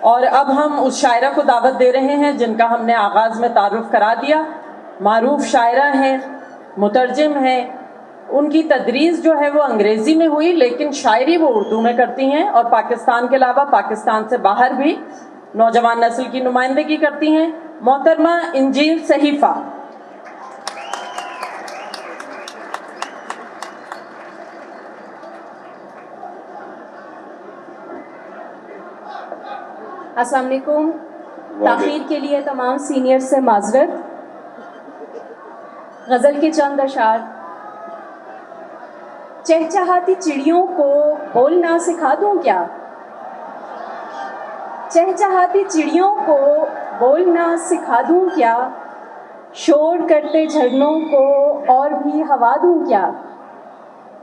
और अब हम उस शायरा को दावत दे रहे हैं जिनका हमने आगाज़ में तारुफ करा दिया। मारूफ शायरा हैं, मुतरजिम हैं। उनकी तदरीस जो है वो अंग्रेज़ी में हुई, लेकिन शायरी वो उर्दू में करती हैं और पाकिस्तान के अलावा पाकिस्तान से बाहर भी नौजवान नस्ल की नुमाइंदगी करती हैं। मोहतरमा इंजील सहीफ़ा। अस्सलाम वालेकुम। ताख़ीर के लिए तमाम सीनियर से माज़रत। गज़ल के चंद अशार। चहचहाती चिड़ियों को बोलना सिखा दूं क्या? चहचहाती चिड़ियों को बोलना सिखा दूं क्या? शोर करते झरनों को और भी हवा दूं क्या?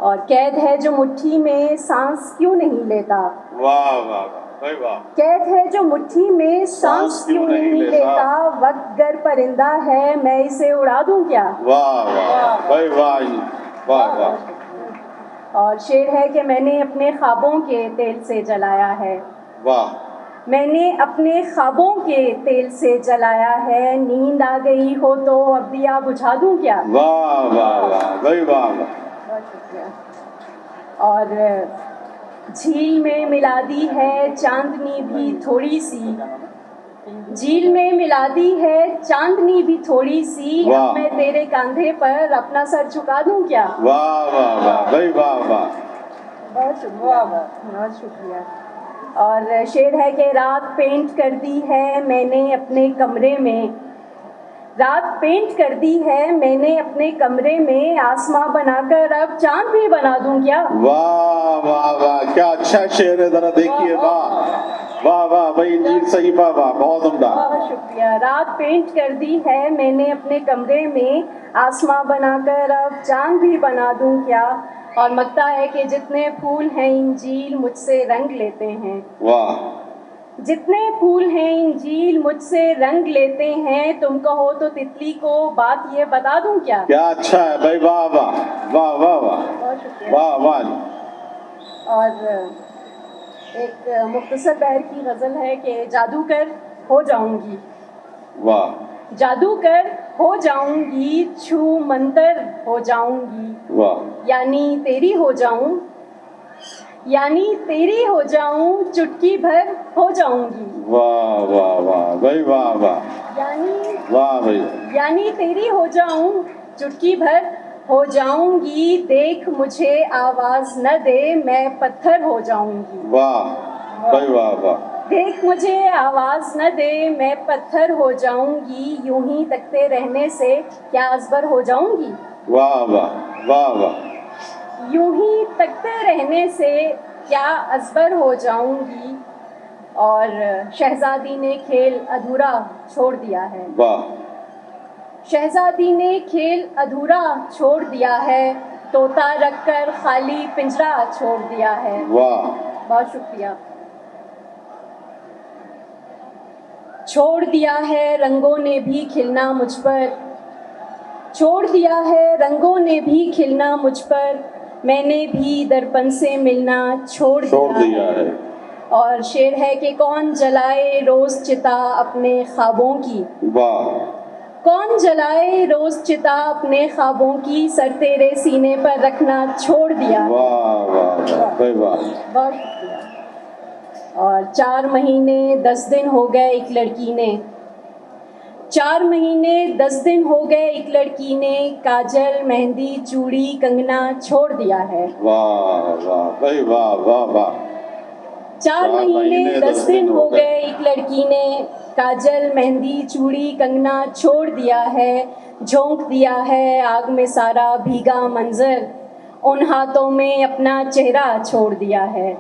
और कैद है जो मुट्ठी में सांस क्यों नहीं लेता? वाह वाह भाई वाह। कैद है जो मुट्ठी में सांस क्यों नहीं लेता? वक्त गर परिंदा है, मैं इसे उड़ा दूं क्या? वाह वाह भाई वाह वाह वाह। और शेर है कि मैंने अपने ख्वाबों के तेल से जलाया है। वाह। मैंने अपने ख्वाबों के तेल से जलाया है। नींद आ गई हो तो अब दिया बुझा दूं क्या? वाह वाह वाह भाई वाह वाह। बहुत शुक्रिया। और झील में मिला दी है चांदनी भी थोड़ी सी। झील में मिला दी है चांदनी भी थोड़ी सी। अब मैं तेरे कंधे पर अपना सर झुका दूं क्या? वाह वाह वाह भाई वाह वाह। बहुत शुक्रिया, बहुत शुक्रिया। और शेर है कि रात पेंट कर दी है मैंने अपने कमरे में। रात पेंट कर दी है मैंने अपने कमरे में। आसमां बनाकर अब चांद भी बना दूं क्या? वाह वाह वाह, क्या अच्छा शेर है, जरा देखिए। वाह वाह वाह भाई इंजील सहीफ़ा, वाह बहुत उम्दा। बहुत शुक्रिया। रात पेंट कर दी है मैंने अपने कमरे में। आसमां बनाकर अब चांद भी बना दूं क्या? और मकता है कि जितने फूल हैं इंजील मुझसे रंग लेते हैं। वाह। जितने फूल हैं इंजील मुझसे रंग लेते हैं। तुम कहो तो तितली को बात ये बता दूं क्या? क्या अच्छा है भाई, वाह वाह वाह वाह वाह। बहुत शुक्रिया। वाह वाह। और एक मुख्तसर बैर की गज़ल है कि जादूगर हो जाऊंगी। वाह। जादूगर हो जाऊंगी, छू मंतर हो जाऊंगी। वाह। यानी तेरी हो जाऊं, यानी तेरी हो जाऊं, चुटकी भर हो जाऊंगी। वाह वाह वाह भाई वाह वाह। यानी वाह भाई। यानी तेरी हो जाऊं, चुटकी भर हो जाऊंगी। देख मुझे आवाज न दे, मैं पत्थर हो जाऊंगी। वाह भाई वाह वाह। देख मुझे आवाज न दे, मैं पत्थर हो जाऊंगी। यूं ही तकते रहने से क्या अजबर हो जाऊंगी? वाह वाह वाह वाह। यूं ही तकते रहने से क्या अजबर हो जाऊंगी। और शहजादी ने खेल अधूरा छोड़ दिया है। वाह। शहजादी ने खेल अधूरा छोड़ दिया है। तोता रखकर खाली पिंजरा छोड़ दिया है। वाह। बहुत शुक्रिया। छोड़ दिया है रंगों ने भी खिलना मुझ पर। छोड़ दिया है रंगों ने भी खिलना मुझ पर। मैंने भी दर्पण से मिलना छोड़ दिया है। और शेर है कि कौन जलाए रोज चिता अपने ख्वाबों की। वाह। कौन जलाए रोज चिता अपने ख्वाबों की। सर तेरे सीने पर रखना छोड़ दिया। वाह वाह भाई वाह। बहुत शुक्रिया। और 4 महीने 10 दिन हो गए एक लड़की ने। 4 महीने 10 दिन हो गए एक लड़की ने। काजल मेहंदी चूड़ी कंगना छोड़ दिया है। वाह वाह भाई वाह वाह वाह। 4 महीने 10 दिन हो गए एक लड़की ने। काजल मेहंदी चूड़ी कंगना छोड़ दिया है। झोंक दिया है आग में सारा भीगा मंजर। उन हाथों में अपना चेहरा छोड़ दिया है।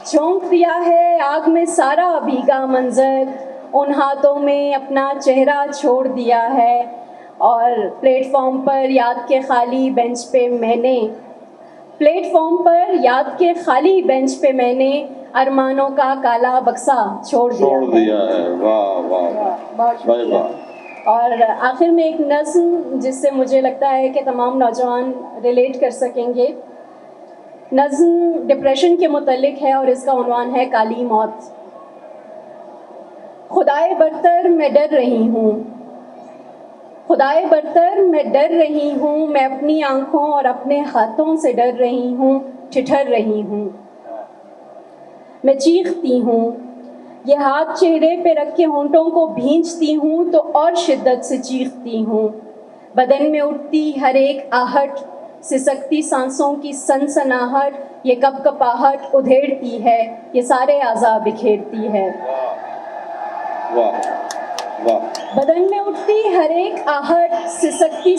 झोंक दिया है आग में सारा भीगा मंजर। उन हाथों में अपना चेहरा छोड़ दिया है। और प्लेटफॉर्म पर याद के खाली बेंच पे मैंने। प्लेटफॉर्म पर याद के खाली बेंच पे मैंने अरमानों का काला बक्सा छोड़ दिया है। वाह वाह बहुत शुक्रिया। और आखिर में एक नज़्म जिससे मुझे लगता है कि तमाम नौजवान रिलेट कर सकेंगे। नज़्म डिप्रेशन के मुतल्लिक है और इसका उन्वान है काली मौत। खुदाए बरतर मैं डर रही हूँ, खुदाए बरतर मैं डर रही हूँ, मैं अपनी आँखों और अपने हाथों से डर रही हूँ, ठिठर रही हूँ। मैं चीखती हूँ, ये हाथ चेहरे पे रख के होंठों को भींचती हूँ तो और शिद्दत से चीखती हूँ। बदन में उठती हर एक आहट, सिसकती सांसों की सनसनाहट, ये कपकपाहट उधेड़ती है, ये सारे आज़ा बिखेरती है। वाह वाह। बदन में उठती हर एक आहट, सिसकती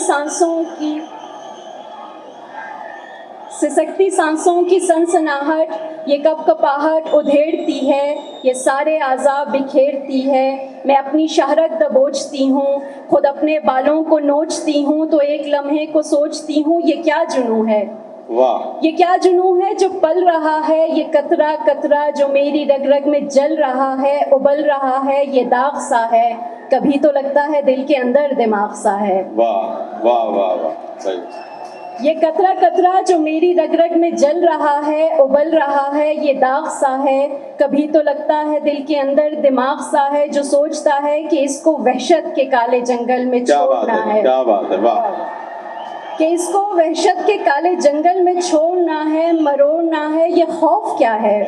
सांसों की सनसनाहट, ये कपकपाहट उधेड़ती है, ये सारे आज़ा बिखेरती है। मैं अपनी शहरत दबोचती हूँ, खुद अपने बालों को नोचती हूँ तो एक लम्हे को सोचती हूँ, ये क्या जुनून है, वाह। ये क्या जुनून है जो पल रहा है, ये कतरा कतरा जो मेरी रग रग में जल रहा है, उबल रहा है, ये दाग सा है, कभी तो लगता है दिल के अंदर दिमाग सा है। वाह वाह वाह वाह, सही। ये कतरा कतरा जो मेरी रग रग में जल रहा है, उबल रहा है, ये दाग सा है, कभी तो लगता है दिल के अंदर दिमाग सा है, जो सोचता है कि इसको वहशत के काले जंगल में छोड़ना है। क्या बात है, वाह। कि इसको वहशत के काले जंगल में छोड़ना है, मरोड़ना है, ये खौफ क्या है,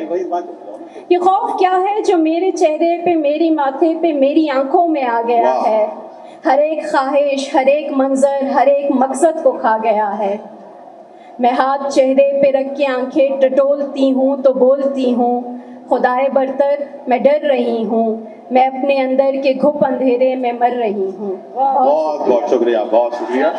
ये खौफ क्या है जो मेरे चेहरे पे, मेरी माथे पे, मेरी आंखों में आ गया है। हर एक ख्वाहिश, हर एक मंजर, हर एक मकसद को खा गया है। मैं हाथ चेहरे पे रख के आंखें टटोलती हूँ तो बोलती हूँ, खुदाए बरतर मैं डर रही हूँ, मैं अपने अंदर के घुप अंधेरे में मर रही हूँ। बहुत बहुत शुक्रिया, बहुत शुक्रिया।